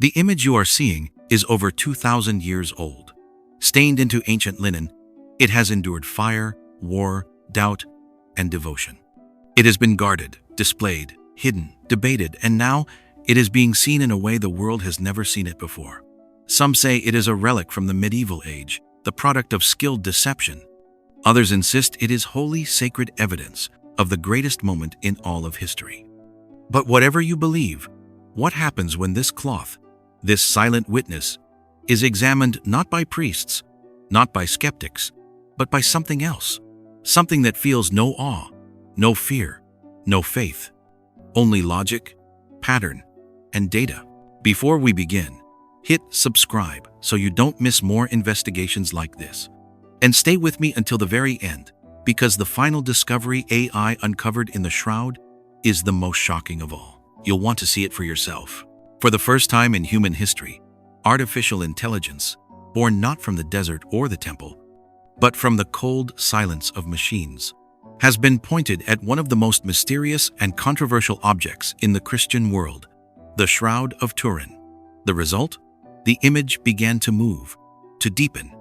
The image you are seeing is over 2,000 years old. Stained into ancient linen, it has endured fire, war, doubt, and devotion. It has been guarded, displayed, hidden, debated, and now it is being seen in a way the world has never seen it before. Some say it is a relic from the medieval age, the product of skilled deception. Others insist it is holy, sacred evidence of the greatest moment in all of history. But whatever you believe, what happens when this cloth, this silent witness, is examined not by priests, not by skeptics, but by something else? Something that feels no awe, no fear, no faith, only logic, pattern, and data. Before we begin, hit subscribe so you don't miss more investigations like this. And stay with me until the very end, because the final discovery AI uncovered in the Shroud is the most shocking of all. You'll want to see it for yourself. For the first time in human history, artificial intelligence, born not from the desert or the temple, but from the cold silence of machines, has been pointed at one of the most mysterious and controversial objects in the Christian world, the Shroud of Turin. The result? The image began to move, to deepen,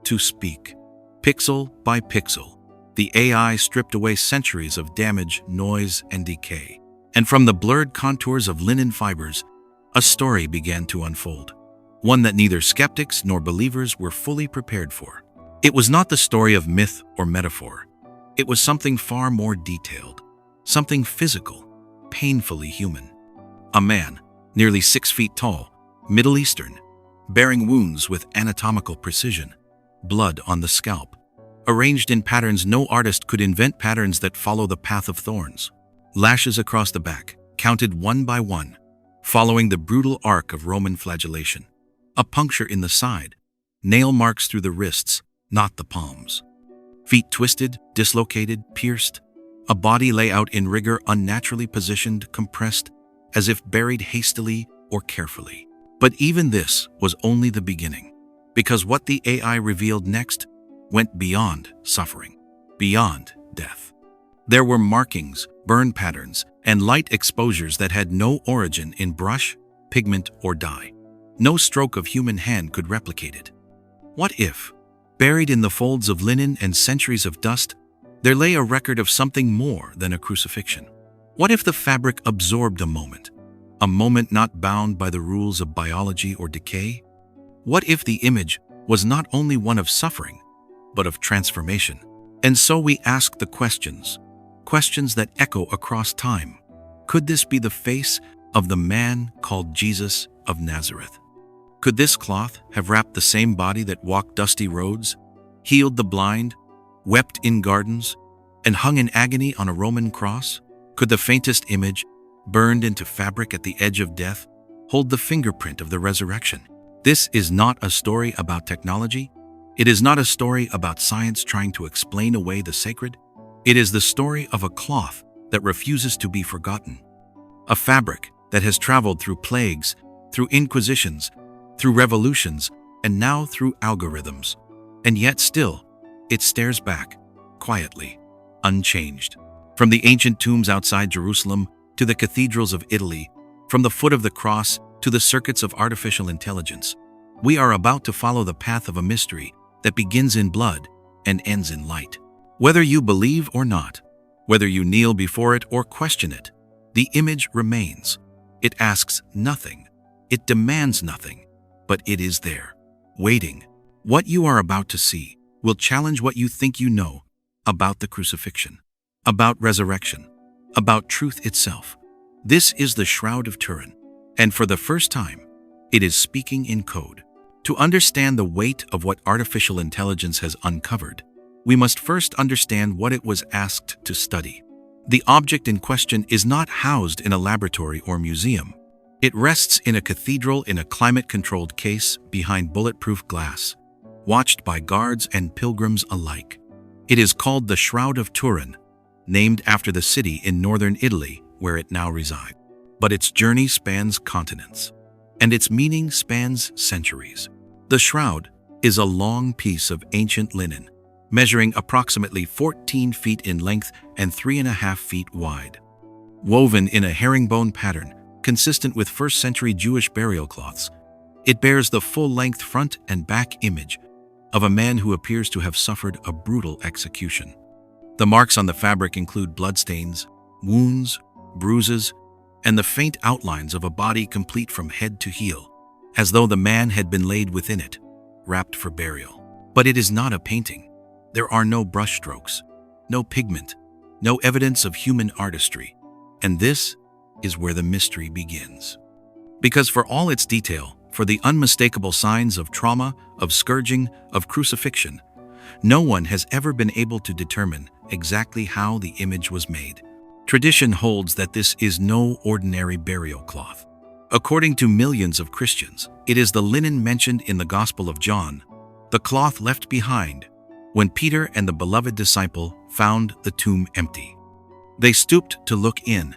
to speak. Pixel by pixel, the AI stripped away centuries of damage, noise, and decay. And from the blurred contours of linen fibers, a story began to unfold. One that neither skeptics nor believers were fully prepared for. It was not the story of myth or metaphor. It was something far more detailed, something physical, painfully human. A man, nearly 6 feet tall, Middle Eastern, bearing wounds with anatomical precision, blood on the scalp, arranged in patterns no artist could invent, patterns that follow the path of thorns. Lashes across the back, counted one by one, following the brutal arc of Roman flagellation. A puncture in the side, nail marks through the wrists, not the palms. Feet twisted, dislocated, pierced. A body layout in rigor, unnaturally positioned, compressed, as if buried hastily or carefully. But even this was only the beginning, because what the AI revealed next went beyond suffering, beyond death. There were markings, burn patterns, and light exposures that had no origin in brush, pigment, or dye. No stroke of human hand could replicate it. What if, buried in the folds of linen and centuries of dust, there lay a record of something more than a crucifixion? What if the fabric absorbed a moment not bound by the rules of biology or decay? What if the image was not only one of suffering, but of transformation? And so we ask the questions that echo across time. Could this be the face of the man called Jesus of Nazareth? Could this cloth have wrapped the same body that walked dusty roads, healed the blind, wept in gardens, and hung in agony on a Roman cross? Could the faintest image, burned into fabric at the edge of death, hold the fingerprint of the resurrection? This is not a story about technology. It is not a story about science trying to explain away the sacred. It is the story of a cloth that refuses to be forgotten. A fabric that has traveled through plagues, through inquisitions, through revolutions, and now through algorithms. And yet still, it stares back, quietly, unchanged. From the ancient tombs outside Jerusalem to the cathedrals of Italy, from the foot of the cross to the circuits of artificial intelligence, we are about to follow the path of a mystery that begins in blood and ends in light. Whether you believe or not, whether you kneel before it or question it, the image remains. It asks nothing. It demands nothing. But it is there, waiting. What you are about to see will challenge what you think you know about the crucifixion, about resurrection, about truth itself. This is the Shroud of Turin, and for the first time, it is speaking in code. To understand the weight of what artificial intelligence has uncovered, we must first understand what it was asked to study. The object in question is not housed in a laboratory or museum. It rests in a cathedral in a climate-controlled case behind bulletproof glass, watched by guards and pilgrims alike. It is called the Shroud of Turin, named after the city in northern Italy where it now resides. But its journey spans continents, and its meaning spans centuries. The shroud is a long piece of ancient linen, measuring approximately 14 feet in length and 3.5 feet wide. Woven in a herringbone pattern, consistent with first-century Jewish burial cloths. It bears the full-length front and back image of a man who appears to have suffered a brutal execution. The marks on the fabric include bloodstains, wounds, bruises, and the faint outlines of a body complete from head to heel, as though the man had been laid within it, wrapped for burial. But it is not a painting. There are no brushstrokes, no pigment, no evidence of human artistry, and this is where the mystery begins. Because for all its detail, for the unmistakable signs of trauma, of scourging, of crucifixion, no one has ever been able to determine exactly how the image was made. Tradition holds that this is no ordinary burial cloth. According to millions of Christians, it is the linen mentioned in the Gospel of John, the cloth left behind when Peter and the beloved disciple found the tomb empty. They stooped to look in,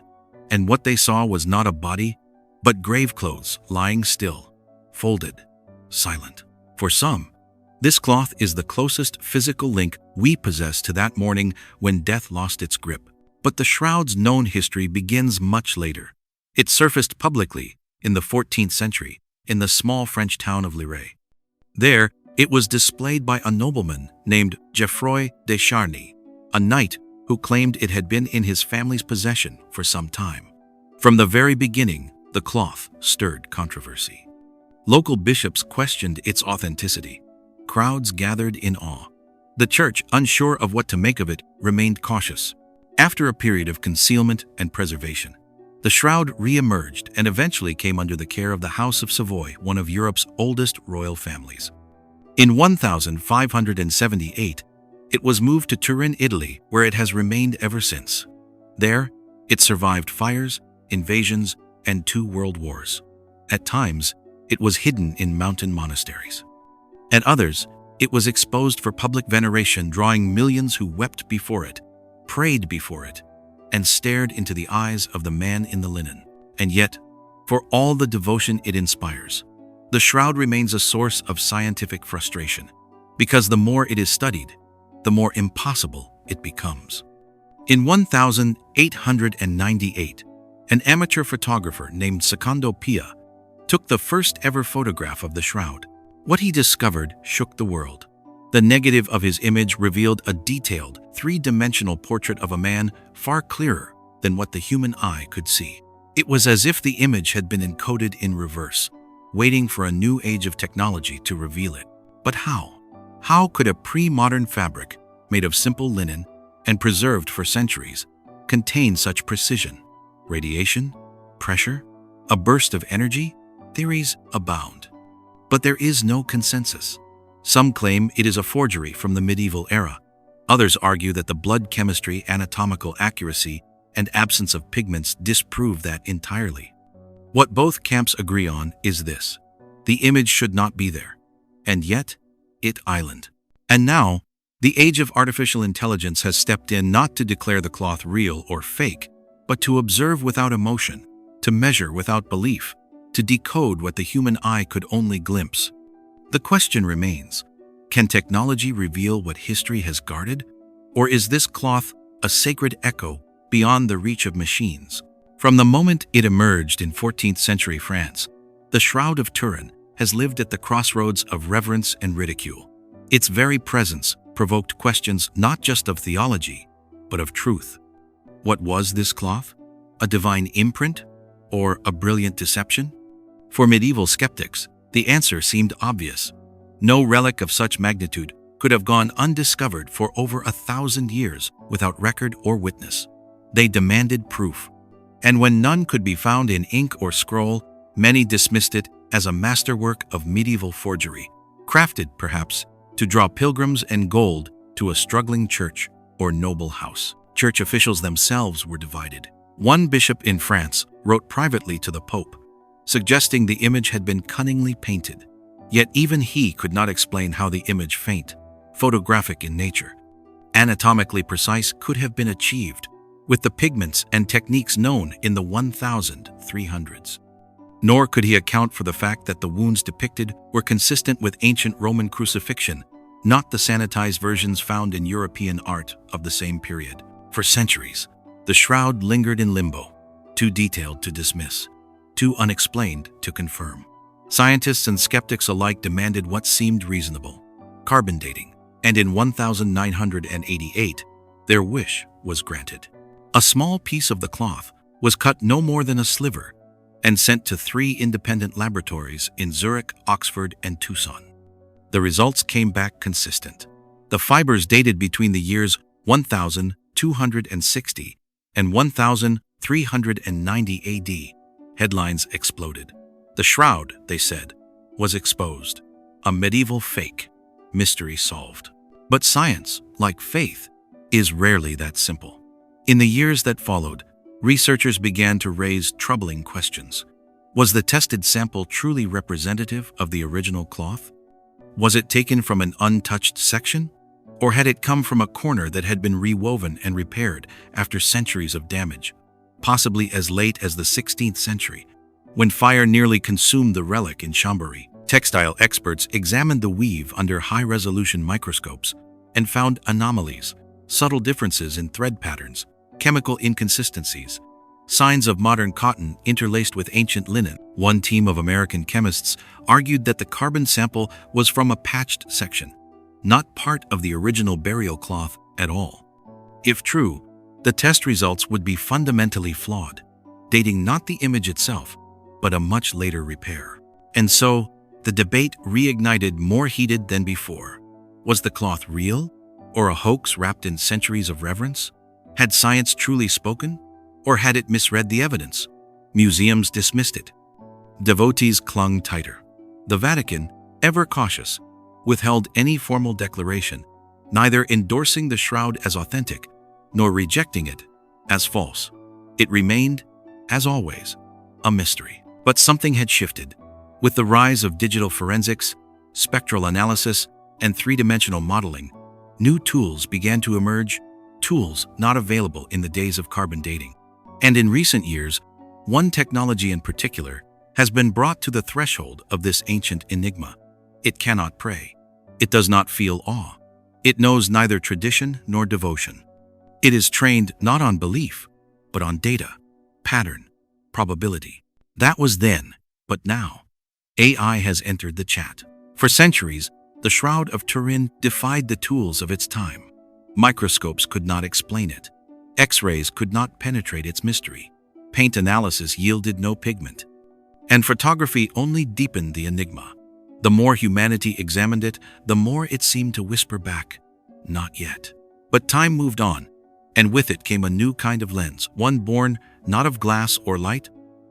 and what they saw was not a body, but grave clothes lying still, folded, silent. For some, this cloth is the closest physical link we possess to that morning when death lost its grip. But the shroud's known history begins much later. It surfaced publicly in the 14th century in the small French town of Lirey. There, it was displayed by a nobleman named Geoffroy de Charny, a knight who claimed it had been in his family's possession for some time. From the very beginning, the cloth stirred controversy. Local bishops questioned its authenticity. Crowds gathered in awe. The church, unsure of what to make of it, remained cautious. After a period of concealment and preservation, the shroud re-emerged and eventually came under the care of the House of Savoy, one of Europe's oldest royal families. In 1578, it was moved to Turin, Italy, where it has remained ever since. There, it survived fires, invasions, and 2 world wars. At times, it was hidden in mountain monasteries. At others, it was exposed for public veneration, drawing millions who wept before it, prayed before it, and stared into the eyes of the man in the linen. And yet, for all the devotion it inspires, the shroud remains a source of scientific frustration, because the more it is studied, the more impossible it becomes. In 1898, an amateur photographer named Secondo Pia took the first ever photograph of the shroud. What he discovered shook the world. The negative of his image revealed a detailed, 3-dimensional portrait of a man far clearer than what the human eye could see. It was as if the image had been encoded in reverse, waiting for a new age of technology to reveal it. But how? How could a pre-modern fabric, made of simple linen and preserved for centuries, contain such precision? Radiation? Pressure? A burst of energy? Theories abound. But there is no consensus. Some claim it is a forgery from the medieval era. Others argue that the blood chemistry, anatomical accuracy, and absence of pigments disprove that entirely. What both camps agree on is this: the image should not be there. And yet, it island. And now, the age of artificial intelligence has stepped in not to declare the cloth real or fake, but to observe without emotion, to measure without belief, to decode what the human eye could only glimpse. The question remains, can technology reveal what history has guarded? Or is this cloth a sacred echo beyond the reach of machines? From the moment it emerged in 14th century France, the Shroud of Turin has lived at the crossroads of reverence and ridicule. Its very presence provoked questions not just of theology, but of truth. What was this cloth? A divine imprint? Or a brilliant deception? For medieval skeptics, the answer seemed obvious. No relic of such magnitude could have gone undiscovered for over 1,000 years without record or witness. They demanded proof. And when none could be found in ink or scroll, many dismissed it as a masterwork of medieval forgery, crafted, perhaps, to draw pilgrims and gold to a struggling church or noble house. Church officials themselves were divided. One bishop in France wrote privately to the Pope, suggesting the image had been cunningly painted. Yet even he could not explain how the image, faint, photographic in nature, anatomically precise, could have been achieved with the pigments and techniques known in the 1300s. Nor could he account for the fact that the wounds depicted were consistent with ancient Roman crucifixion, not the sanitized versions found in European art of the same period. For centuries, the shroud lingered in limbo, too detailed to dismiss. too unexplained to confirm. Scientists and skeptics alike demanded what seemed reasonable: carbon dating. And in 1988, their wish was granted. A small piece of the cloth was cut no more than a sliver and sent to 3 independent laboratories in Zurich, Oxford, and Tucson. The results came back consistent. The fibers dated between the years 1260 and 1390 AD. Headlines exploded. The shroud, they said, was exposed. A medieval fake. Mystery solved. But science, like faith, is rarely that simple. In the years that followed, researchers began to raise troubling questions. Was the tested sample truly representative of the original cloth? Was it taken from an untouched section? Or had it come from a corner that had been rewoven and repaired after centuries of damage, possibly as late as the 16th century, when fire nearly consumed the relic in Chambéry? Textile experts examined the weave under high-resolution microscopes and found anomalies, subtle differences in thread patterns, chemical inconsistencies, signs of modern cotton interlaced with ancient linen. One team of American chemists argued that the carbon sample was from a patched section, not part of the original burial cloth at all. If true, the test results would be fundamentally flawed, dating not the image itself, but a much later repair. And so, the debate reignited, more heated than before. Was the cloth real, or a hoax wrapped in centuries of reverence? Had science truly spoken, or had it misread the evidence? Museums dismissed it. Devotees clung tighter. The Vatican, ever cautious, withheld any formal declaration, neither endorsing the shroud as authentic, nor rejecting it as false. It remained, as always, a mystery. But something had shifted. With the rise of digital forensics, spectral analysis, and 3-dimensional modeling, new tools began to emerge, tools not available in the days of carbon dating. And in recent years, one technology in particular has been brought to the threshold of this ancient enigma. It cannot pray. It does not feel awe. It knows neither tradition nor devotion. It is trained not on belief, but on data, pattern, probability. That was then, but now, AI has entered the chat. For centuries, the Shroud of Turin defied the tools of its time. Microscopes could not explain it. X-rays could not penetrate its mystery. Paint analysis yielded no pigment. And photography only deepened the enigma. The more humanity examined it, the more it seemed to whisper back, "Not yet." But time moved on, and with it came a new kind of lens, one born not of glass or light,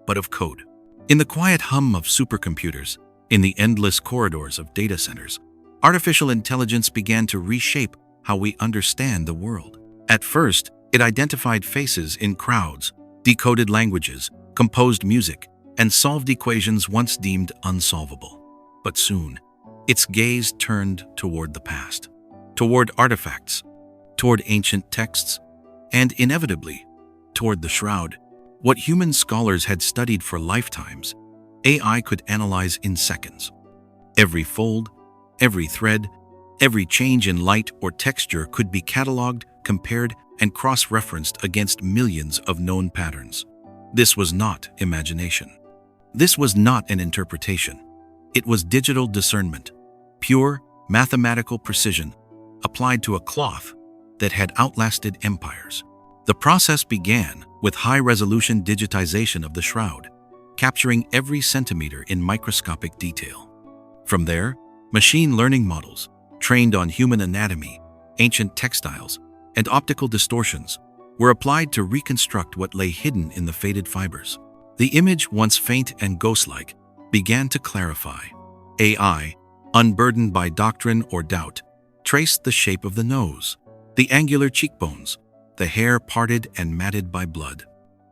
but of code. In the quiet hum of supercomputers, in the endless corridors of data centers, artificial intelligence began to reshape how we understand the world. At first, it identified faces in crowds, decoded languages, composed music, and solved equations once deemed unsolvable. But soon, its gaze turned toward the past, toward artifacts, toward ancient texts, and inevitably, toward the shroud. What human scholars had studied for lifetimes, AI could analyze in seconds. Every fold, every thread, every change in light or texture could be cataloged, compared, and cross-referenced against millions of known patterns. This was not imagination. This was not an interpretation. It was digital discernment, pure mathematical precision, applied to a cloth that had outlasted empires. The process began with high-resolution digitization of the shroud, capturing every centimeter in microscopic detail. From there, machine learning models, trained on human anatomy, ancient textiles, and optical distortions, were applied to reconstruct what lay hidden in the faded fibers. The image, once faint and ghost-like, began to clarify. AI, unburdened by doctrine or doubt, traced the shape of the nose, the angular cheekbones, the hair parted and matted by blood.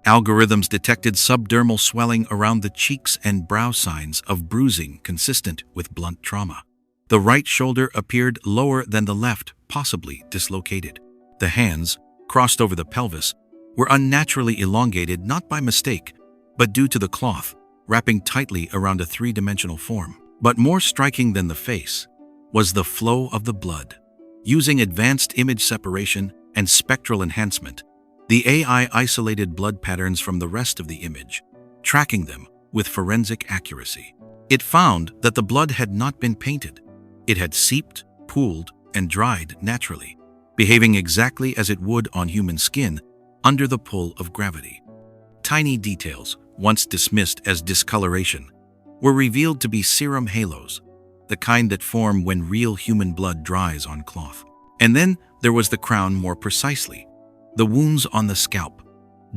Algorithms detected subdermal swelling around the cheeks and brow, signs of bruising consistent with blunt trauma. The right shoulder appeared lower than the left, possibly dislocated. The hands, crossed over the pelvis, were unnaturally elongated not by mistake, but due to the cloth, wrapping tightly around a 3-dimensional form. But more striking than the face was the flow of the blood. Using advanced image separation and spectral enhancement, the AI isolated blood patterns from the rest of the image, tracking them with forensic accuracy. It found that the blood had not been painted. It had seeped, pooled, and dried naturally, behaving exactly as it would on human skin under the pull of gravity. Tiny details, once dismissed as discoloration, were revealed to be serum halos, the kind that form when real human blood dries on cloth. And then there was the crown more precisely, the wounds on the scalp.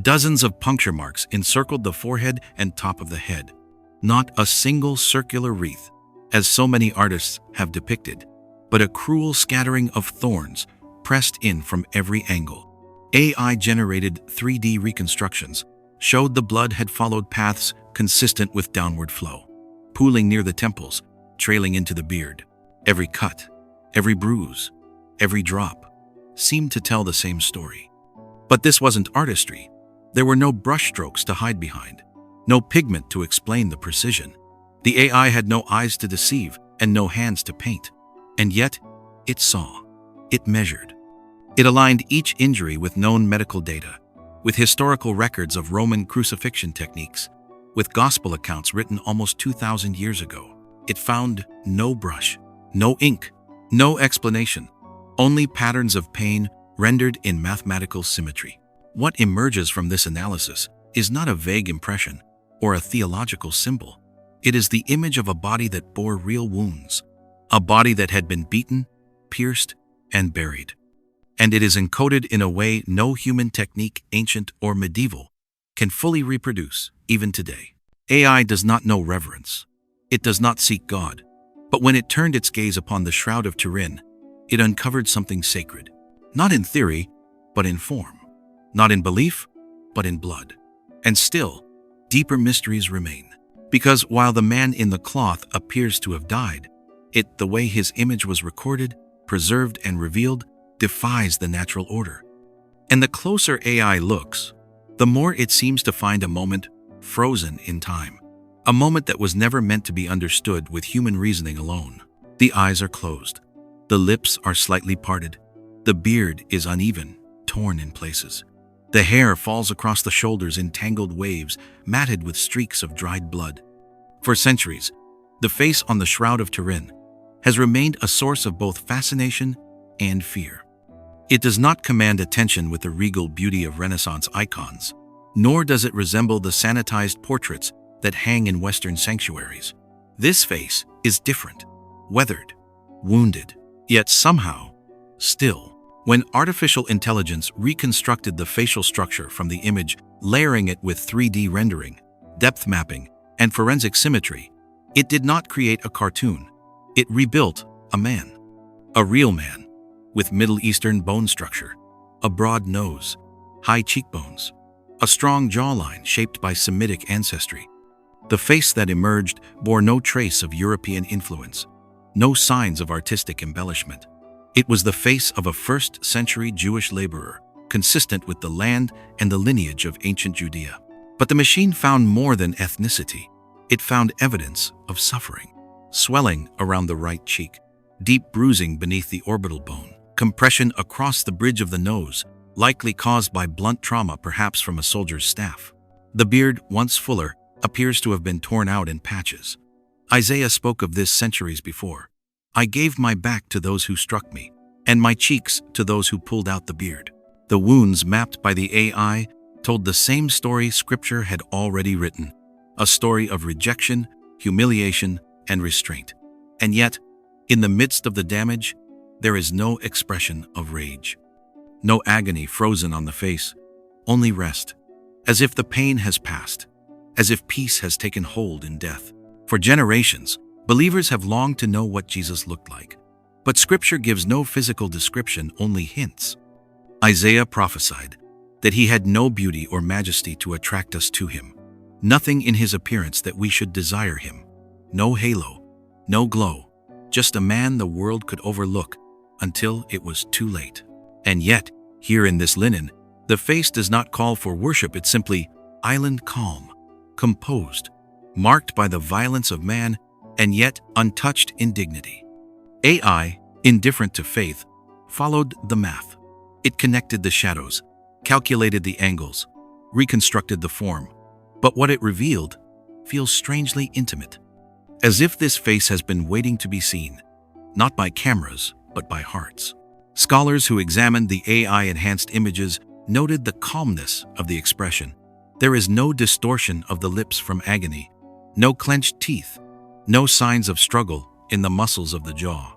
Dozens of puncture marks encircled the forehead and top of the head. Not a single circular wreath, as so many artists have depicted, but a cruel scattering of thorns pressed in from every angle. AI-generated 3D reconstructions showed the blood had followed paths consistent with downward flow, pooling near the temples, trailing into the beard. Every cut, every bruise, every drop seemed to tell the same story. But this wasn't artistry. There were no brushstrokes to hide behind, no pigment to explain the precision. The AI had no eyes to deceive and no hands to paint. And yet, it saw. It measured. It aligned each injury with known medical data, with historical records of Roman crucifixion techniques, with gospel accounts written almost 2,000 years ago. It found no brush, no ink, no explanation, only patterns of pain rendered in mathematical symmetry. What emerges from this analysis is not a vague impression or a theological symbol. It is the image of a body that bore real wounds, a body that had been beaten, pierced, and buried. And it is encoded in a way no human technique, ancient or medieval, can fully reproduce, even today. AI does not know reverence. It does not seek God. But when it turned its gaze upon the Shroud of Turin, it uncovered something sacred, not in theory, but in form, not in belief, but in blood. And still, deeper mysteries remain. Because while the man in the cloth appears to have died, the way his image was recorded, preserved, and revealed, defies the natural order. And the closer AI looks, the more it seems to find a moment frozen in time. A moment that was never meant to be understood with human reasoning alone. The eyes are closed. The lips are slightly parted. The beard is uneven, torn in places. The hair falls across the shoulders in tangled waves, matted with streaks of dried blood. For centuries, the face on the Shroud of Turin has remained a source of both fascination and fear. It does not command attention with the regal beauty of Renaissance icons, nor does it resemble the sanitized portraits that hang in Western sanctuaries. This face is different, weathered, wounded, yet somehow, still. When artificial intelligence reconstructed the facial structure from the image, layering it with 3D rendering, depth mapping, and forensic symmetry, it did not create a cartoon. It rebuilt a man. A real man, with Middle Eastern bone structure, a broad nose, high cheekbones, a strong jawline shaped by Semitic ancestry. The face that emerged bore no trace of European influence, no signs of artistic embellishment. It was the face of a first-century Jewish laborer, consistent with the land and the lineage of ancient Judea. But the machine found more than ethnicity. It found evidence of suffering. Swelling around the right cheek, deep bruising beneath the orbital bone, compression across the bridge of the nose, likely caused by blunt trauma, perhaps from a soldier's staff. The beard, once fuller, appears to have been torn out in patches. Isaiah spoke of this centuries before. I gave my back to those who struck me, and my cheeks to those who pulled out the beard. The wounds mapped by the AI told the same story Scripture had already written, a story of rejection, humiliation, and restraint. And yet, in the midst of the damage, there is no expression of rage. No agony frozen on the face, only rest, as if the pain has passed, as if peace has taken hold in death. For generations, believers have longed to know what Jesus looked like. But Scripture gives no physical description, only hints. Isaiah prophesied that he had no beauty or majesty to attract us to him, nothing in his appearance that we should desire him. No halo, no glow, just a man the world could overlook until it was too late. And yet, here in this linen, the face does not call for worship. It's simply island calm, composed, marked by the violence of man, and yet untouched in dignity. AI, indifferent to faith, followed the math. It connected the shadows, calculated the angles, reconstructed the form. But what it revealed feels strangely intimate, as if this face has been waiting to be seen, not by cameras, but by hearts. Scholars who examined the AI-enhanced images noted the calmness of the expression. There is no distortion of the lips from agony, no clenched teeth, no signs of struggle in the muscles of the jaw.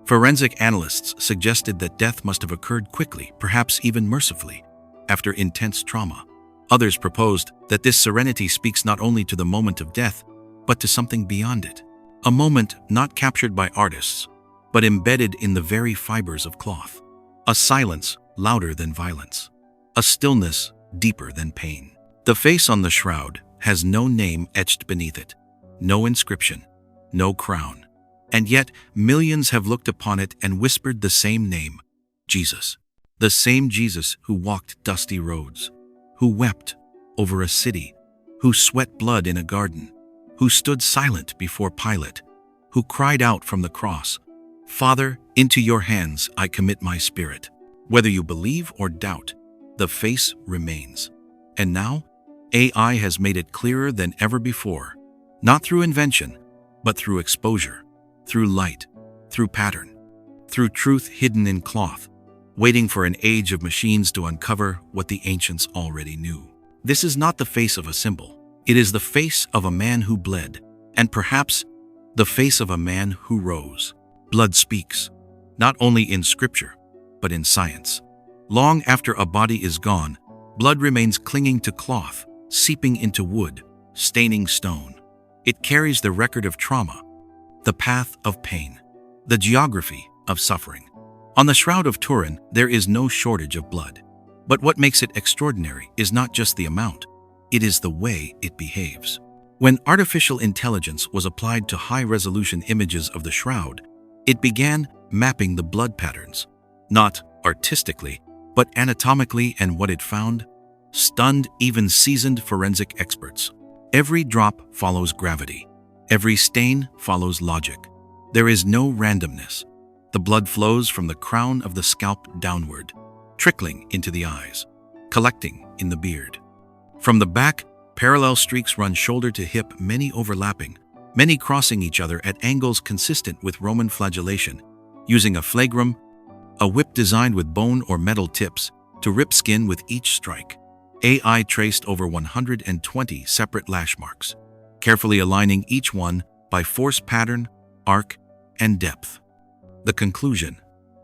Forensic analysts suggested that death must have occurred quickly, perhaps even mercifully, after intense trauma. Others proposed that this serenity speaks not only to the moment of death, but to something beyond it. A moment not captured by artists, but embedded in the very fibers of cloth. A silence louder than violence. A stillness deeper than pain. The face on the shroud has no name etched beneath it, no inscription, no crown. And yet, millions have looked upon it and whispered the same name, Jesus. The same Jesus who walked dusty roads, who wept over a city, who sweat blood in a garden, who stood silent before Pilate, who cried out from the cross, Father, into your hands I commit my spirit. Whether you believe or doubt, the face remains. And now, AI has made it clearer than ever before, not through invention, but through exposure, through light, through pattern, through truth hidden in cloth, waiting for an age of machines to uncover what the ancients already knew. This is not the face of a symbol. It is the face of a man who bled, and perhaps the face of a man who rose. Blood speaks, not only in scripture, but in science. Long after a body is gone, blood remains clinging to cloth, seeping into wood, staining stone. It carries the record of trauma, the path of pain, the geography of suffering. On the Shroud of Turin, there is no shortage of blood. But what makes it extraordinary is not just the amount, it is the way it behaves. When artificial intelligence was applied to high-resolution images of the shroud, it began mapping the blood patterns, not artistically, but anatomically, and what it found stunned even seasoned forensic experts. Every drop follows gravity. Every stain follows logic. There is no randomness. The blood flows from the crown of the scalp downward, trickling into the eyes, collecting in the beard. From the back, parallel streaks run shoulder to hip, many overlapping, many crossing each other at angles consistent with Roman flagellation, using a flagrum, a whip designed with bone or metal tips, to rip skin with each strike. AI traced over 120 separate lash marks, carefully aligning each one by force pattern, arc, and depth. The conclusion: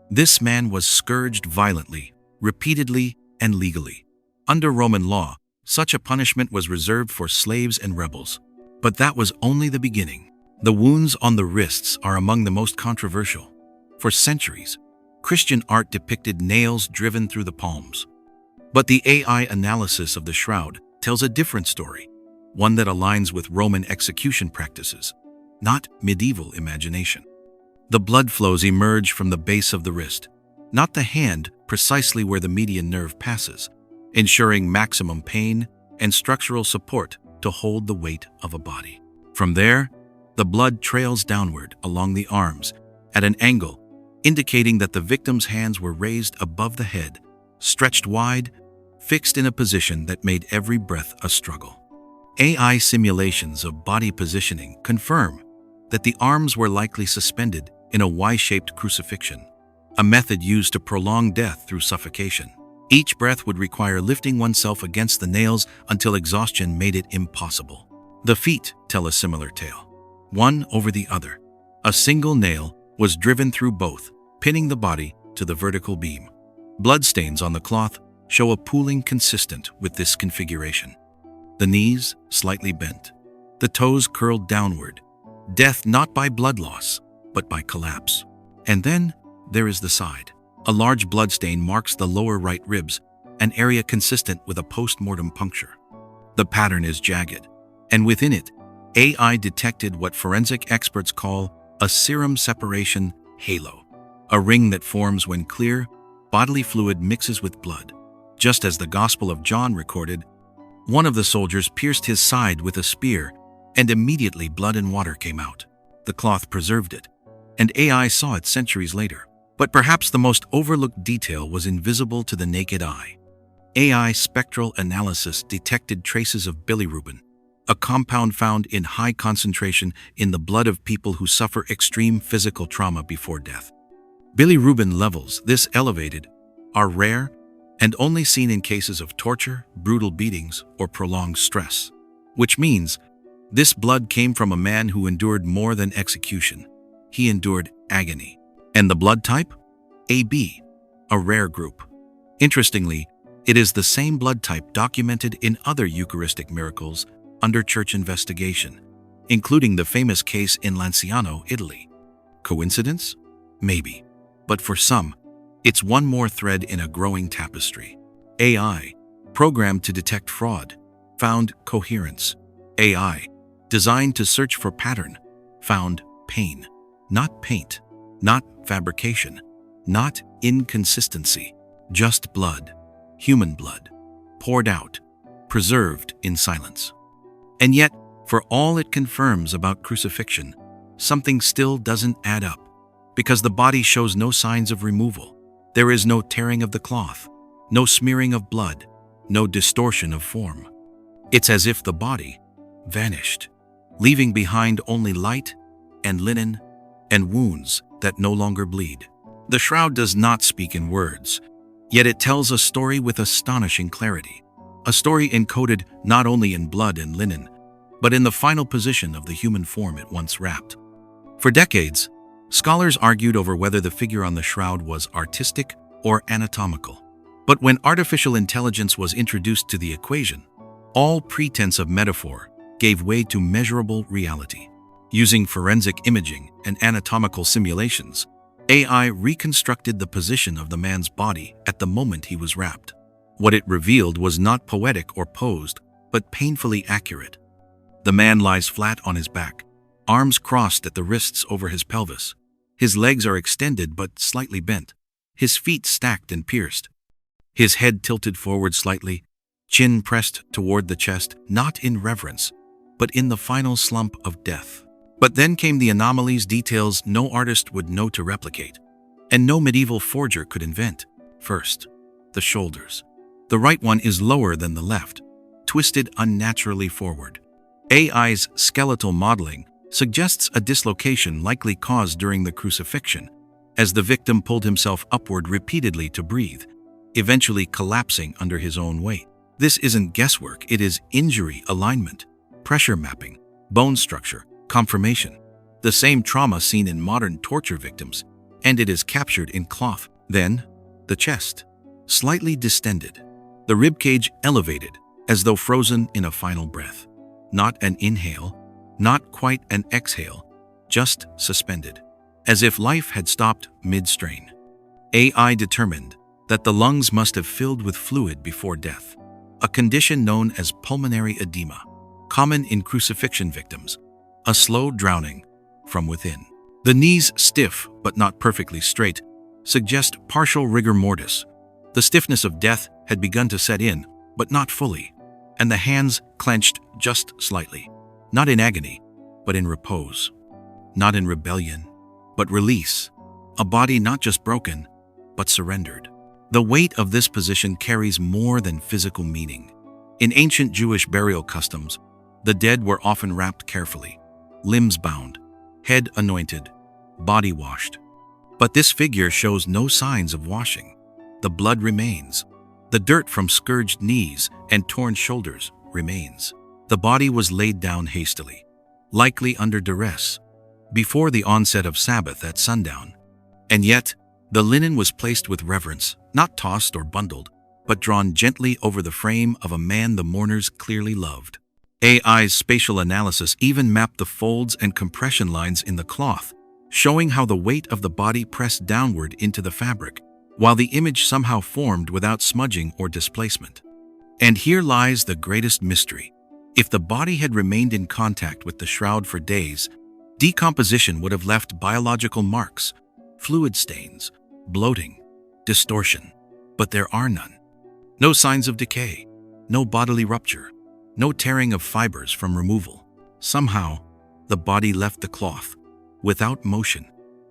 this man was scourged violently, repeatedly, and legally. Under Roman law, such a punishment was reserved for slaves and rebels. But that was only the beginning. The wounds on the wrists are among the most controversial. For centuries, Christian art depicted nails driven through the palms. But the AI analysis of the shroud tells a different story, one that aligns with Roman execution practices, not medieval imagination. The blood flows emerge from the base of the wrist, not the hand, precisely where the median nerve passes, ensuring maximum pain and structural support to hold the weight of a body. From there, the blood trails downward along the arms at an angle, indicating that the victim's hands were raised above the head, stretched wide, fixed in a position that made every breath a struggle. AI simulations of body positioning confirm that the arms were likely suspended in a Y-shaped crucifixion, a method used to prolong death through suffocation. Each breath would require lifting oneself against the nails until exhaustion made it impossible. The feet tell a similar tale, one over the other. A single nail was driven through both, pinning the body to the vertical beam. Bloodstains on the cloth show a pooling consistent with this configuration. The knees slightly bent, the toes curled downward, death not by blood loss, but by collapse. And then there is the side. A large bloodstain marks the lower right ribs, an area consistent with a post-mortem puncture. The pattern is jagged, and within it, AI detected what forensic experts call a serum separation halo, a ring that forms when clear, bodily fluid mixes with blood. Just as the Gospel of John recorded, one of the soldiers pierced his side with a spear, and immediately blood and water came out. The cloth preserved it, and AI saw it centuries later. But perhaps the most overlooked detail was invisible to the naked eye. AI spectral analysis detected traces of bilirubin, a compound found in high concentration in the blood of people who suffer extreme physical trauma before death. Bilirubin levels, this elevated, are rare and only seen in cases of torture, brutal beatings, or prolonged stress. Which means this blood came from a man who endured more than execution. He endured agony. And the blood type? AB, a rare group. Interestingly, it is the same blood type documented in other Eucharistic miracles under church investigation, including the famous case in Lanciano, Italy. Coincidence? Maybe. But for some, it's one more thread in a growing tapestry. AI, programmed to detect fraud, found coherence. AI, designed to search for pattern, found pain. Not paint, not fabrication, not inconsistency, just blood, human blood, poured out, preserved in silence. And yet, for all it confirms about crucifixion, something still doesn't add up, because the body shows no signs of removal. There is no tearing of the cloth, no smearing of blood, no distortion of form. It's as if the body vanished, leaving behind only light and linen and wounds that no longer bleed. The shroud does not speak in words, yet it tells a story with astonishing clarity. A story encoded not only in blood and linen, but in the final position of the human form it once wrapped. For decades, scholars argued over whether the figure on the shroud was artistic or anatomical. But when artificial intelligence was introduced to the equation, all pretense of metaphor gave way to measurable reality. Using forensic imaging and anatomical simulations, AI reconstructed the position of the man's body at the moment he was wrapped. What it revealed was not poetic or posed, but painfully accurate. The man lies flat on his back, arms crossed at the wrists over his pelvis. His legs are extended but slightly bent, his feet stacked and pierced. His head tilted forward slightly, chin pressed toward the chest, not in reverence, but in the final slump of death. But then came the anomalies, details no artist would know to replicate, and no medieval forger could invent. First, the shoulders. The right one is lower than the left, twisted unnaturally forward. AI's skeletal modeling suggests a dislocation likely caused during the crucifixion, as the victim pulled himself upward repeatedly to breathe, eventually collapsing under his own weight. This isn't guesswork, it is injury alignment, pressure mapping, bone structure, confirmation. The same trauma seen in modern torture victims, and it is captured in cloth. Then, the chest, slightly distended, the ribcage elevated, as though frozen in a final breath. Not an inhale, not quite an exhale, just suspended, as if life had stopped mid-strain. AI determined that the lungs must have filled with fluid before death, a condition known as pulmonary edema, common in crucifixion victims, a slow drowning from within. The knees, stiff but not perfectly straight, suggest partial rigor mortis. The stiffness of death had begun to set in, but not fully, and the hands clenched just slightly, not in agony, but in repose, not in rebellion, but release, a body not just broken, but surrendered. The weight of this position carries more than physical meaning. In ancient Jewish burial customs, the dead were often wrapped carefully, limbs bound, head anointed, body washed. But this figure shows no signs of washing. The blood remains. The dirt from scourged knees and torn shoulders remains. The body was laid down hastily, likely under duress, before the onset of Sabbath at sundown. And yet, the linen was placed with reverence, not tossed or bundled, but drawn gently over the frame of a man the mourners clearly loved. AI's spatial analysis even mapped the folds and compression lines in the cloth, showing how the weight of the body pressed downward into the fabric, while the image somehow formed without smudging or displacement. And here lies the greatest mystery. If the body had remained in contact with the shroud for days, decomposition would have left biological marks, fluid stains, bloating, distortion. But there are none. No signs of decay, no bodily rupture, no tearing of fibers from removal. Somehow, the body left the cloth, without motion,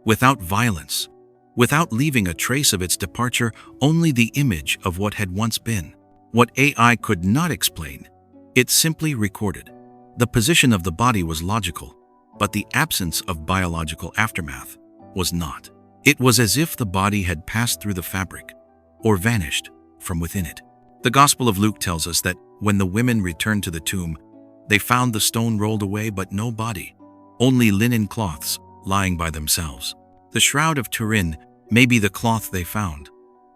without violence, without leaving a trace of its departure, only the image of what had once been. What AI could not explain, it simply recorded. The position of the body was logical, but the absence of biological aftermath was not. It was as if the body had passed through the fabric or vanished from within it. The Gospel of Luke tells us that when the women returned to the tomb, they found the stone rolled away but no body, only linen cloths lying by themselves. The Shroud of Turin may be the cloth they found.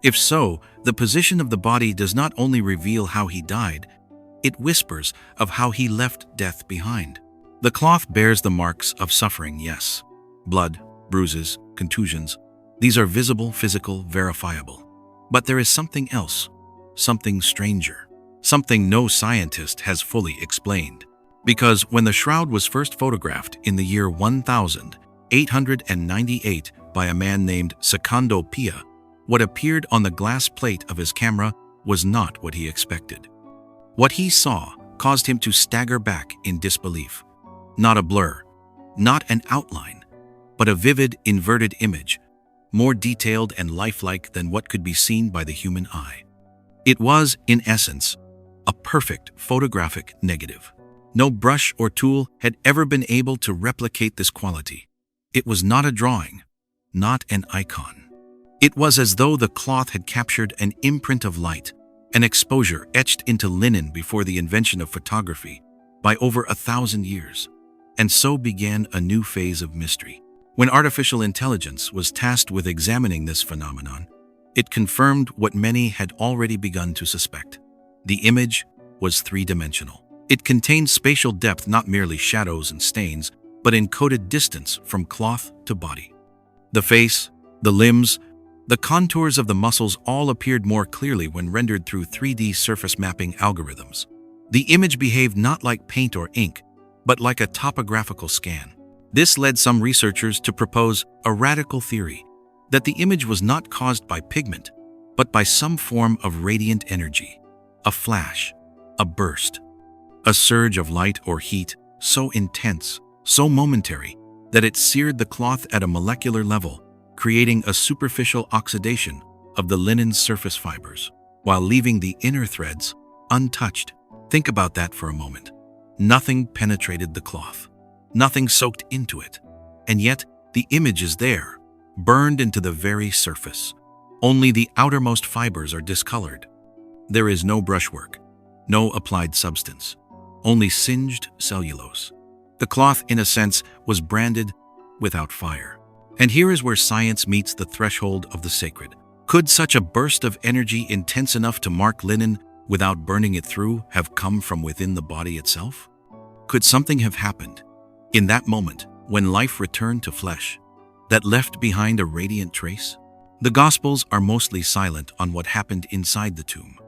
If so, the position of the body does not only reveal how he died, it whispers of how he left death behind. The cloth bears the marks of suffering, yes. Blood, bruises, contusions. These are visible, physical, verifiable. But there is something else, something stranger, something no scientist has fully explained. Because when the shroud was first photographed in the year 1898 by a man named Secondo Pia, what appeared on the glass plate of his camera was not what he expected. What he saw caused him to stagger back in disbelief. Not a blur, not an outline, but a vivid, inverted image, more detailed and lifelike than what could be seen by the human eye. It was, in essence, a perfect photographic negative. No brush or tool had ever been able to replicate this quality. It was not a drawing, not an icon. It was as though the cloth had captured an imprint of light, an exposure etched into linen before the invention of photography by over 1,000 years. And so began a new phase of mystery. When artificial intelligence was tasked with examining this phenomenon, it confirmed what many had already begun to suspect. The image was three-dimensional. It contained spatial depth, not merely shadows and stains, but encoded distance from cloth to body. The face, the limbs, the contours of the muscles all appeared more clearly when rendered through 3D surface mapping algorithms. The image behaved not like paint or ink, but like a topographical scan. This led some researchers to propose a radical theory that the image was not caused by pigment, but by some form of radiant energy, a flash, a burst, a surge of light or heat so intense, so momentary, that it seared the cloth at a molecular level, creating a superficial oxidation of the linen's surface fibers, while leaving the inner threads untouched. Think about that for a moment. Nothing penetrated the cloth. Nothing soaked into it. And yet, the image is there, burned into the very surface. Only the outermost fibers are discolored. There is no brushwork, no applied substance, only singed cellulose. The cloth, in a sense, was branded without fire. And here is where science meets the threshold of the sacred. Could such a burst of energy intense enough to mark linen without burning it through have come from within the body itself? Could something have happened in that moment when life returned to flesh that left behind a radiant trace? The Gospels are mostly silent on what happened inside the tomb.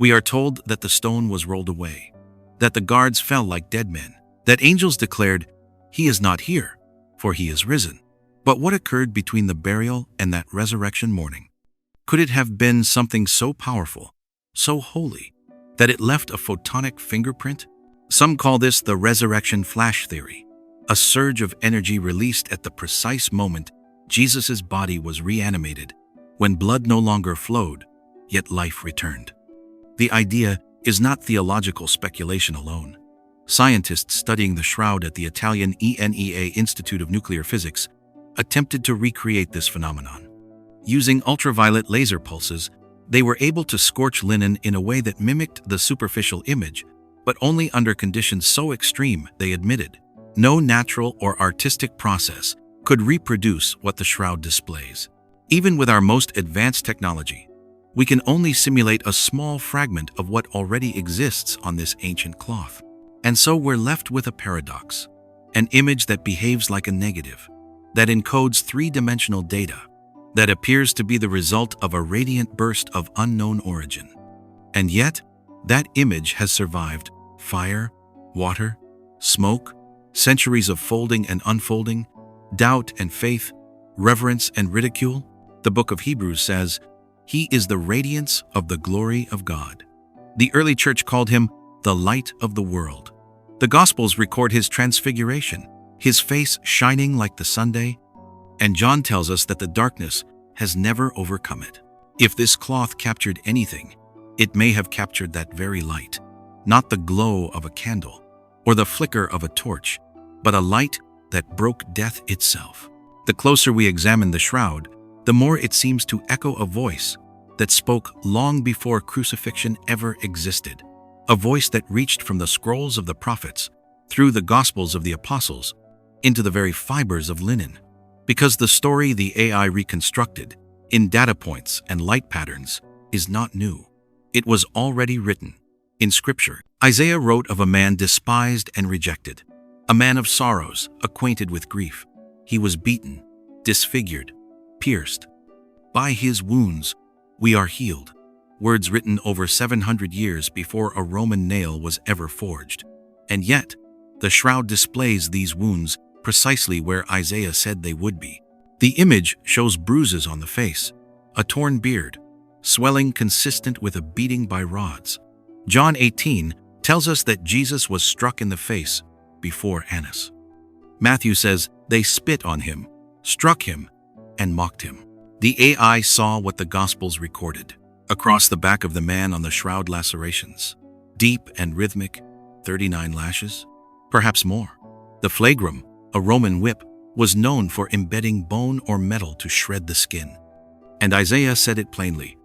We are told that the stone was rolled away, that the guards fell like dead men, that angels declared, "He is not here, for he is risen." But what occurred between the burial and that resurrection morning? Could it have been something so powerful, so holy, that it left a photonic fingerprint? Some call this the resurrection flash theory, a surge of energy released at the precise moment Jesus' body was reanimated, when blood no longer flowed, yet life returned. The idea is not theological speculation alone. Scientists studying the shroud at the Italian ENEA Institute of Nuclear Physics attempted to recreate this phenomenon. Using ultraviolet laser pulses, they were able to scorch linen in a way that mimicked the superficial image, but only under conditions so extreme, they admitted. No natural or artistic process could reproduce what the shroud displays. Even with our most advanced technology, we can only simulate a small fragment of what already exists on this ancient cloth. And so we're left with a paradox, an image that behaves like a negative, that encodes three-dimensional data, that appears to be the result of a radiant burst of unknown origin. And yet, that image has survived fire, water, smoke, centuries of folding and unfolding, doubt and faith, reverence and ridicule. The book of Hebrews says, "He is the radiance of the glory of God." The early church called him the light of the world. The Gospels record his transfiguration, his face shining like the sunday, and John tells us that the darkness has never overcome it. If this cloth captured anything, it may have captured that very light, not the glow of a candle, or the flicker of a torch, but a light that broke death itself. The closer we examine the shroud, the more it seems to echo a voice that spoke long before crucifixion ever existed, a voice that reached from the scrolls of the prophets, through the Gospels of the Apostles, into the very fibers of linen. Because the story the AI reconstructed, in data points and light patterns, is not new. It was already written. In Scripture, Isaiah wrote of a man despised and rejected, a man of sorrows, acquainted with grief. He was beaten, disfigured, pierced. By his wounds, we are healed. Words written over 700 years before a Roman nail was ever forged. And yet, the shroud displays these wounds precisely where Isaiah said they would be. The image shows bruises on the face, a torn beard, swelling consistent with a beating by rods. John 18 tells us that Jesus was struck in the face before Annas. Matthew says they spit on him, struck him, and mocked him. The AI saw what the Gospels recorded. Across the back of the man on the shroud, lacerations, deep and rhythmic, 39 lashes, perhaps more. The flagrum, a Roman whip, was known for embedding bone or metal to shred the skin. And Isaiah said it plainly.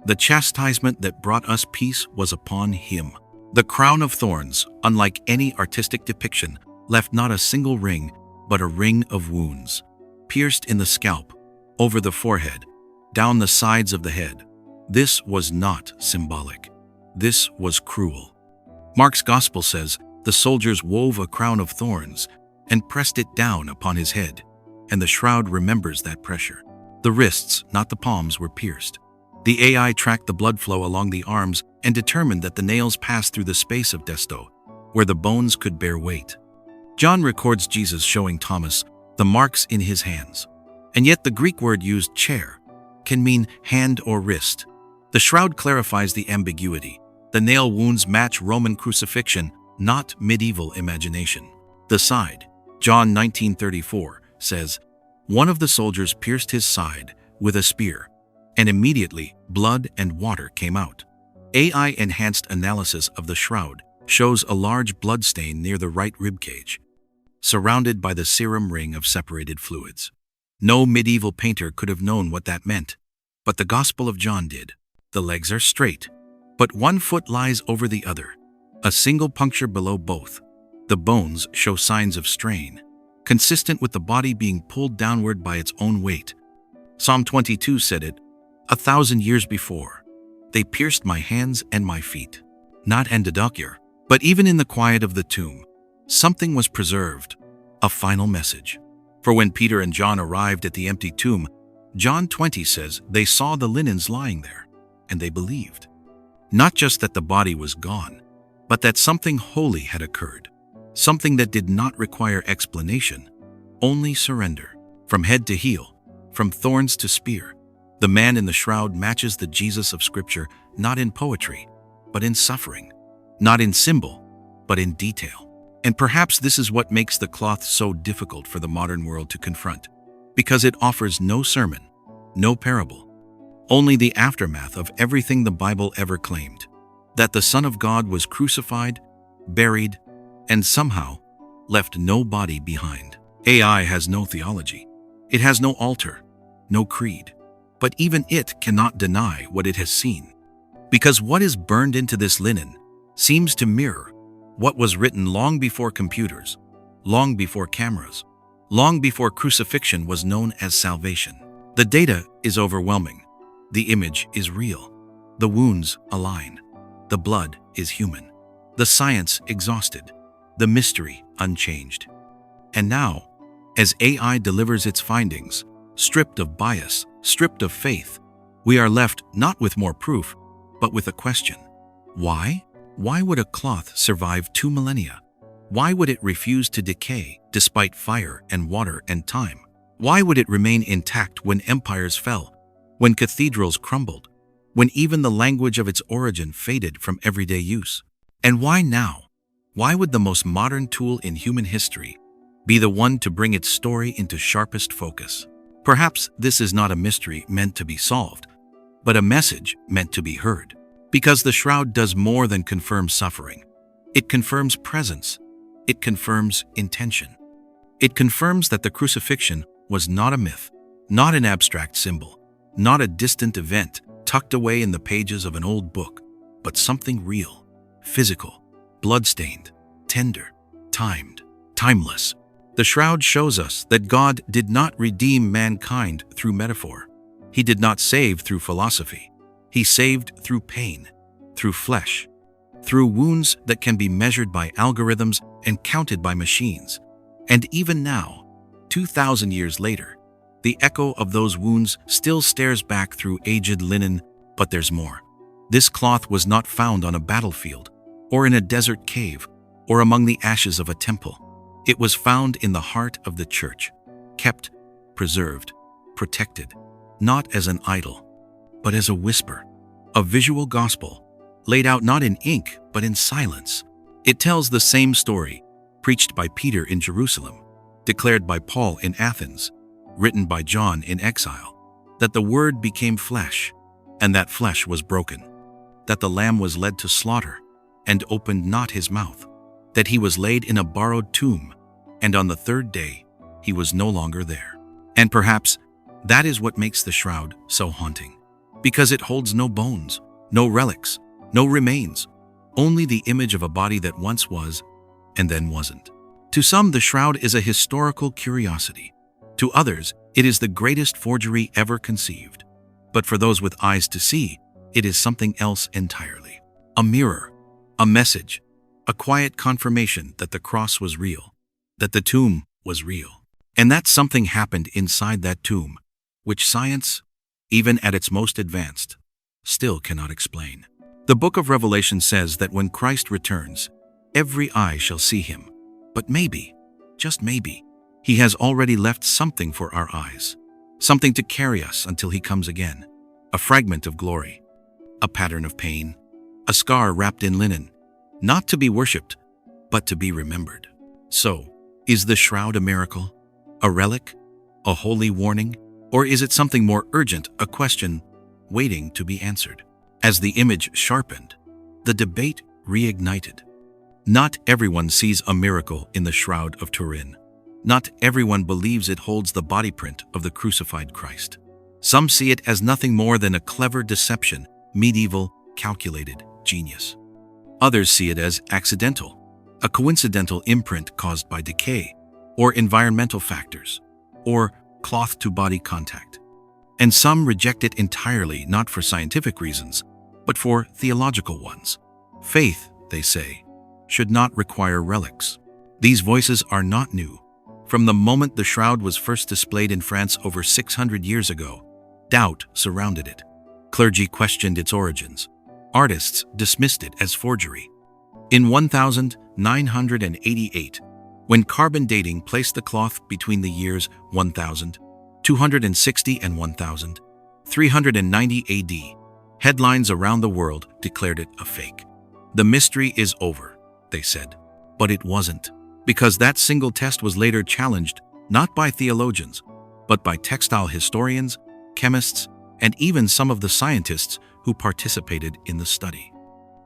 The chastisement that brought us peace was upon him. The crown of thorns, unlike any artistic depiction, left not a single ring, but a ring of wounds, pierced in the scalp, over the forehead, down the sides of the head. This was not symbolic. This was cruel. Mark's Gospel says the soldiers wove a crown of thorns and pressed it down upon his head, and the shroud remembers that pressure. The wrists, not the palms, were pierced. The AI tracked the blood flow along the arms and determined that the nails passed through the space of desto, where the bones could bear weight. John records Jesus showing Thomas the marks in his hands. And yet the Greek word used, chair, can mean hand or wrist. The shroud clarifies the ambiguity. The nail wounds match Roman crucifixion, not medieval imagination. The side, John 19:34, says, one of the soldiers pierced his side with a spear, and immediately blood and water came out. AI-enhanced analysis of the shroud shows a large blood stain near the right ribcage, surrounded by the serum ring of separated fluids. No medieval painter could have known what that meant, but the Gospel of John did. The legs are straight, but one foot lies over the other, a single puncture below both. The bones show signs of strain, consistent with the body being pulled downward by its own weight. Psalm 22 said it, 1,000 years before. They pierced my hands and my feet. Not endodocure, but even in the quiet of the tomb, something was preserved, a final message. For when Peter and John arrived at the empty tomb, John 20 says they saw the linens lying there, and they believed. Not just that the body was gone, but that something holy had occurred, something that did not require explanation, only surrender. From head to heel, from thorns to spear, the man in the shroud matches the Jesus of Scripture not in poetry, but in suffering, not in symbol, but in detail. And perhaps this is what makes the cloth so difficult for the modern world to confront, because it offers no sermon, no parable, only the aftermath of everything the Bible ever claimed, that the Son of God was crucified, buried, and somehow left no body behind. AI has no theology. It has no altar, no creed. But even it cannot deny what it has seen. Because what is burned into this linen seems to mirror what was written long before computers, long before cameras, long before crucifixion was known as salvation. The data is overwhelming. The image is real. The wounds align. The blood is human. The science exhausted. The mystery unchanged. And now, as AI delivers its findings, stripped of bias, stripped of faith, we are left not with more proof, but with a question. Why? Why would a cloth survive 2 millennia? Why would it refuse to decay despite fire and water and time? Why would it remain intact when empires fell, when cathedrals crumbled, when even the language of its origin faded from everyday use? And why now? Why would the most modern tool in human history be the one to bring its story into sharpest focus? Perhaps this is not a mystery meant to be solved, but a message meant to be heard. Because the shroud does more than confirm suffering. It confirms presence. It confirms intention. It confirms that the crucifixion was not a myth, not an abstract symbol, not a distant event tucked away in the pages of an old book, but something real, physical, blood-stained, tender, timed, timeless. The shroud shows us that God did not redeem mankind through metaphor. He did not save through philosophy. He saved through pain, through flesh, through wounds that can be measured by algorithms and counted by machines. And even now, 2,000 years later, the echo of those wounds still stares back through aged linen, but there's more. This cloth was not found on a battlefield, or in a desert cave, or among the ashes of a temple. It was found in the heart of the church, kept, preserved, protected, not as an idol, but as a whisper, a visual gospel, laid out not in ink, but in silence. It tells the same story, preached by Peter in Jerusalem, declared by Paul in Athens, written by John in exile, that the Word became flesh, and that flesh was broken, that the Lamb was led to slaughter, and opened not his mouth, that he was laid in a borrowed tomb, and on the third day he was no longer there. And perhaps that is what makes the shroud so haunting, because it holds no bones, no relics, no remains, only the image of a body that once was and then wasn't. To some, the shroud is a historical curiosity. To others, it is the greatest forgery ever conceived. But for those with eyes to see, it is something else entirely. A mirror, a message, a quiet confirmation that the cross was real, that the tomb was real, and that something happened inside that tomb, which science, even at its most advanced, still cannot explain. The book of Revelation says that when Christ returns, every eye shall see him. But maybe, just maybe, he has already left something for our eyes, something to carry us until he comes again, a fragment of glory, a pattern of pain, a scar wrapped in linen, not to be worshipped, but to be remembered. So, is the shroud a miracle, a relic, a holy warning, or is it something more urgent, a question waiting to be answered? As the image sharpened, the debate reignited. Not everyone sees a miracle in the Shroud of Turin. Not everyone believes it holds the body print of the crucified Christ. Some see it as nothing more than a clever deception, medieval, calculated genius. Others see it as accidental, a coincidental imprint caused by decay, or environmental factors, or cloth-to-body contact. And some reject it entirely, not for scientific reasons, but for theological ones. Faith, they say, should not require relics. These voices are not new. From the moment the shroud was first displayed in France over 600 years ago, doubt surrounded it. Clergy questioned its origins. Artists dismissed it as forgery. In 1988, when carbon dating placed the cloth between the years 1260 and 1390 AD, headlines around the world declared it a fake. The mystery is over, they said. But it wasn't, because that single test was later challenged not by theologians, but by textile historians, chemists, and even some of the scientists who participated in the study.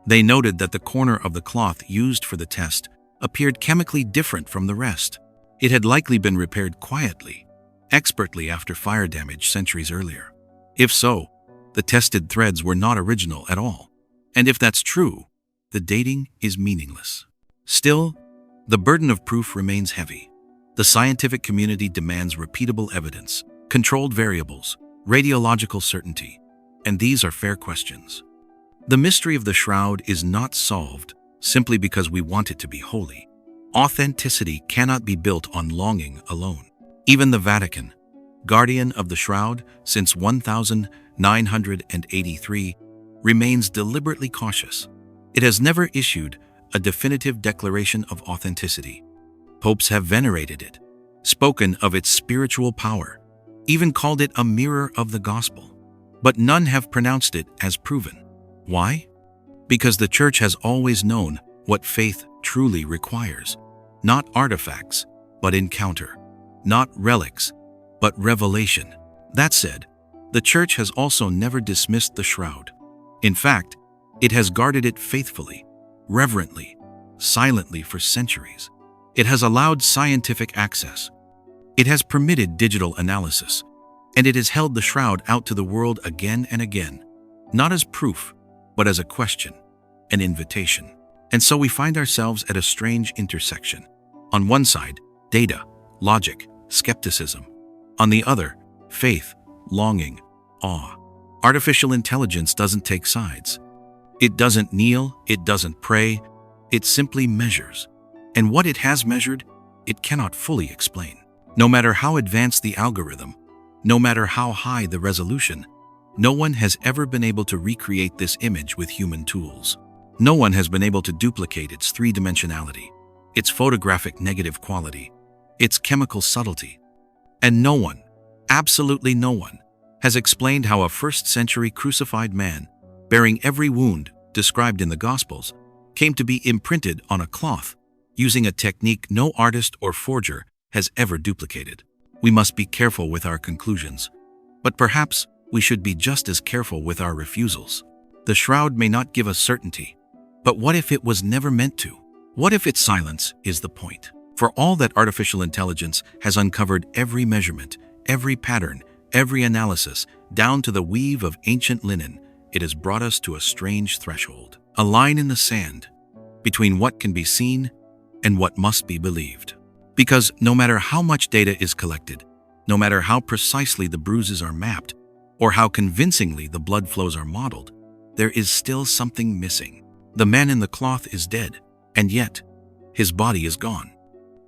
They noted that the corner of the cloth used for the test appeared chemically different from the rest. It had likely been repaired quietly, expertly after fire damage centuries earlier. If so, the tested threads were not original at all. And if that's true, the dating is meaningless. Still, the burden of proof remains heavy. The scientific community demands repeatable evidence, controlled variables, radiological certainty, and these are fair questions. The mystery of the shroud is not solved simply because we want it to be holy. Authenticity cannot be built on longing alone. Even the Vatican, guardian of the shroud since 1983, remains deliberately cautious. It has never issued a definitive declaration of authenticity. Popes have venerated it, spoken of its spiritual power, even called it a mirror of the gospel. But none have pronounced it as proven. Why? Because the Church has always known what faith truly requires. Not artifacts, but encounter. Not relics, but revelation. That said, the Church has also never dismissed the shroud. In fact, it has guarded it faithfully, reverently, silently for centuries. It has allowed scientific access. It has permitted digital analysis. And it has held the shroud out to the world again and again, not as proof, but as a question, an invitation. And so we find ourselves at a strange intersection. On one side, data, logic, skepticism. On the other, faith, longing, awe. Artificial intelligence doesn't take sides. It doesn't kneel, it doesn't pray, it simply measures. And what it has measured, it cannot fully explain. No matter how advanced the algorithm, no matter how high the resolution, no one has ever been able to recreate this image with human tools. No one has been able to duplicate its three-dimensionality, its photographic negative quality, its chemical subtlety. And no one, absolutely no one, has explained how a first-century crucified man, bearing every wound described in the Gospels, came to be imprinted on a cloth using a technique no artist or forger has ever duplicated. We must be careful with our conclusions, but perhaps we should be just as careful with our refusals. The shroud may not give us certainty, but what if it was never meant to? What if its silence is the point? For all that artificial intelligence has uncovered every measurement, every pattern, every analysis, down to the weave of ancient linen, it has brought us to a strange threshold, a line in the sand between what can be seen and what must be believed. Because no matter how much data is collected, no matter how precisely the bruises are mapped, or how convincingly the blood flows are modeled, there is still something missing. The man in the cloth is dead, and yet his body is gone.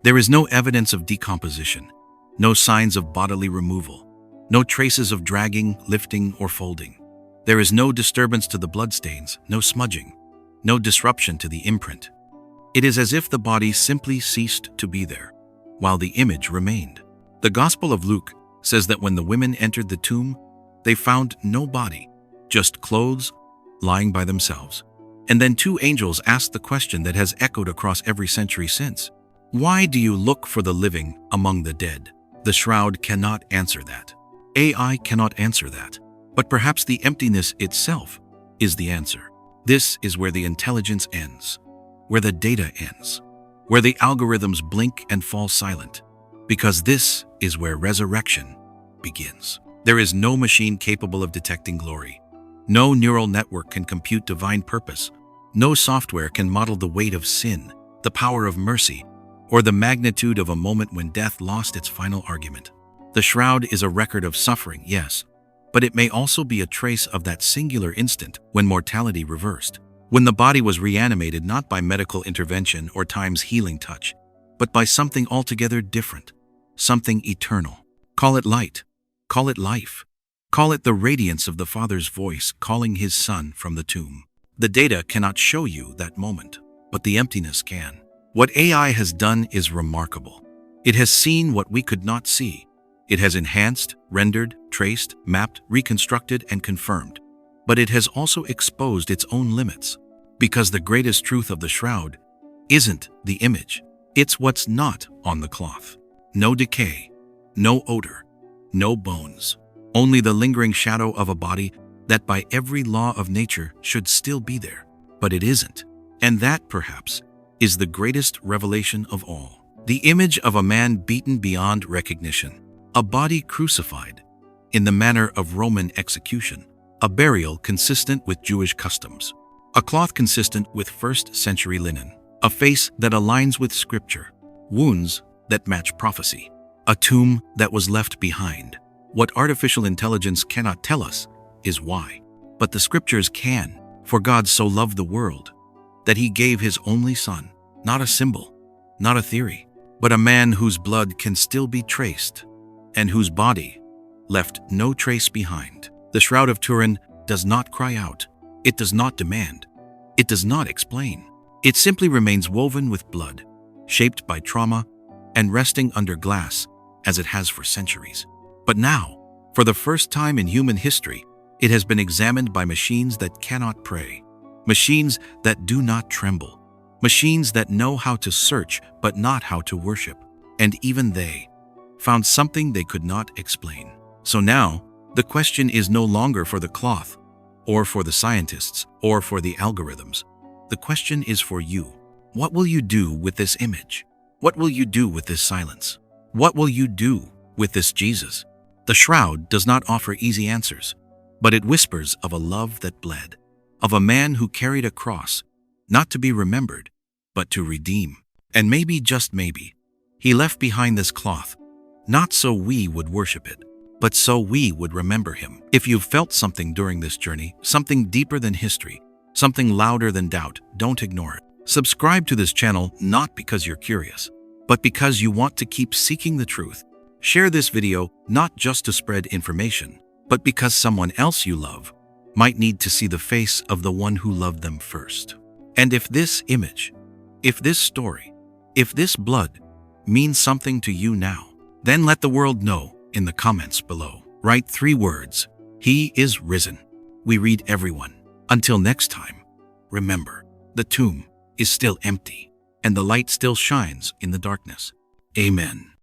There is no evidence of decomposition, no signs of bodily removal, no traces of dragging, lifting, or folding. There is no disturbance to the bloodstains, no smudging, no disruption to the imprint. It is as if the body simply ceased to be there, while the image remained. The Gospel of Luke says that when the women entered the tomb, they found no body, just clothes lying by themselves. And then two angels asked the question that has echoed across every century since. Why do you look for the living among the dead? The shroud cannot answer that. AI cannot answer that. But perhaps the emptiness itself is the answer. This is where the intelligence ends, where the data ends, where the algorithms blink and fall silent, because this is where resurrection begins. There is no machine capable of detecting glory. No neural network can compute divine purpose. No software can model the weight of sin, the power of mercy, or the magnitude of a moment when death lost its final argument. The shroud is a record of suffering, yes, but it may also be a trace of that singular instant when mortality reversed, when the body was reanimated not by medical intervention or time's healing touch, but by something altogether different, something eternal. Call it light, call it life, call it the radiance of the Father's voice calling his Son from the tomb. The data cannot show you that moment, but the emptiness can. What AI has done is remarkable. It has seen what we could not see. It has enhanced, rendered, traced, mapped, reconstructed, and confirmed. But it has also exposed its own limits, because the greatest truth of the shroud isn't the image. It's what's not on the cloth. No decay, no odor, no bones. Only the lingering shadow of a body that by every law of nature should still be there. But it isn't. And that, perhaps, is the greatest revelation of all. The image of a man beaten beyond recognition. A body crucified in the manner of Roman execution. A burial consistent with Jewish customs. A cloth consistent with first-century linen. A face that aligns with scripture. Wounds that match prophecy. A tomb that was left behind. What artificial intelligence cannot tell us is why. But the scriptures can. For God so loved the world that he gave his only Son, not a symbol, not a theory, but a man whose blood can still be traced and whose body left no trace behind. The Shroud of Turin does not cry out. It does not demand. It does not explain. It simply remains woven with blood, shaped by trauma, and resting under glass as it has for centuries. But now, for the first time in human history, it has been examined by machines that cannot pray, machines that do not tremble, machines that know how to search but not how to worship. And even they found something they could not explain. So now, the question is no longer for the cloth, or for the scientists, or for the algorithms. The question is for you. What will you do with this image? What will you do with this silence? What will you do with this Jesus? The shroud does not offer easy answers, but it whispers of a love that bled, of a man who carried a cross, not to be remembered, but to redeem. And maybe, just maybe, he left behind this cloth, not so we would worship it, but so we would remember him. If you've felt something during this journey, something deeper than history, something louder than doubt, don't ignore it. Subscribe to this channel not because you're curious, but because you want to keep seeking the truth. Share this video not just to spread information, but because someone else you love might need to see the face of the one who loved them first. And if this image, if this story, if this blood means something to you now, then let the world know in the comments below. Write 3 words: He is risen. We read everyone. Until next time, remember, the tomb is still empty, and the light still shines in the darkness. Amen.